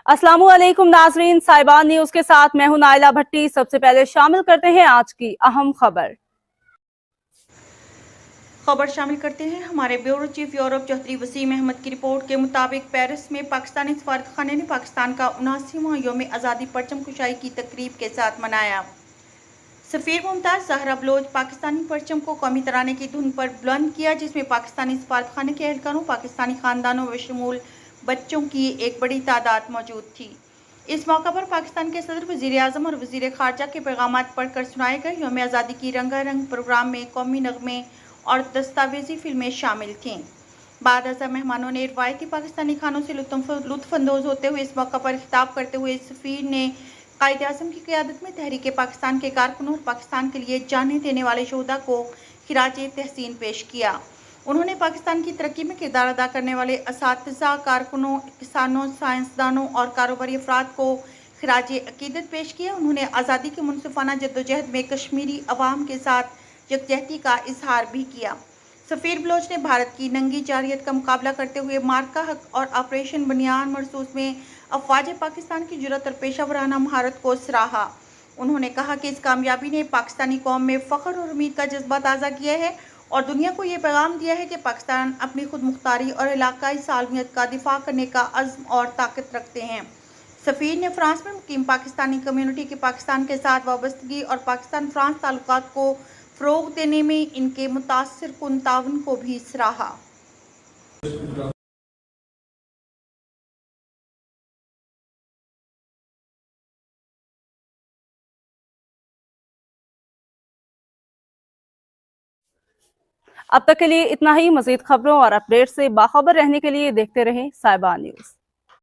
अस्सलामुअलैकुम नाजरीन, साहिबान न्यूज के साथ मैं हूं नाइला भट्टी। सबसे पहले शामिल करते हैं आज की अहम खबर शामिल करते हैं हमारे bureau chief Europe Chaudhary Waseem Ahmed की रिपोर्ट के मुताबिक पेरिस में पाकिस्तानी सफारतखाने ने पाकिस्तान का 79वां यौम आज़ादी परचम कुशाई की तकरीब के साथ मनाया। सफीर मुमताज जहरा बलोच पाकिस्तानी परचम को कौमी तराने की धुन पर बुलंद किया, जिसमें पाकिस्तानी सफारतखाने के एहलकारों, पाकिस्तानी खानदानों व शमूल बच्चों की एक बड़ी तादाद मौजूद थी। इस मौका पर पाकिस्तान के सदर, वजीर आजम और वजीर खारजा के पैगाम पढ़कर सुनाए गए। यौम आज़ादी की रंगारंग प्रोग्राम में कौमी नगमे और दस्तावेजी फिल्में शामिल थीं। बाद अज़ा मेहमानों ने रवायती पाकिस्तानी खानों से लुत्फ़अंदोज़ होते हुए इस मौका पर खिताब करते हुए सफ़ीर ने कायद आज़म की क़यादत में तहरीक पाकिस्तान के कारकुनों और पाकिस्तान के लिए जानें देने वाले शोहदा को खिराज तहसीन पेश किया। उन्होंने पाकिस्तान की तरक्की में किरदार अदा करने वाले असातिज़ा, कारकुनों, किसानों, साइंसदानों और कारोबारी अफराद को खिराज अकीदत पेश किया। उन्होंने आज़ादी की मुनसिफाना जद्दोजहद में कश्मीरी अवाम के साथ यकजहती का इजहार भी किया। सफ़ीर बलोच ने भारत की नंगी जारियत का मुकाबला करते हुए मार्का हक और ऑपरेशन बनियान मरसूस में अफवाज पाकिस्तान की जुर्रत और पेशा वराना महारत को सराहा। उन्होंने कहा कि इस कामयाबी ने पाकिस्तानी कौम में फ़ख्र और उम्मीद का जज्बा ताज़ा किया है और दुनिया को ये पैगाम दिया है कि पाकिस्तान अपनी खुद मुख्तारी और इलाकाई सालमियत का दिफा करने का अज़्म और ताकत रखते हैं। सफ़ीर ने फ्रांस में मुकीम पाकिस्तानी कम्यूनिटी के पाकिस्तान के साथ वाबस्तगी और पाकिस्तान फ्रांस ताल्लुकात को फ़रोग़ देने में इनके मुतासिरकुन ताउन को भी सराहा। अब तक के लिए इतना ही। मजीद खबरों और अपडेट से बाखबर रहने के लिए देखते रहें साहिबान न्यूज।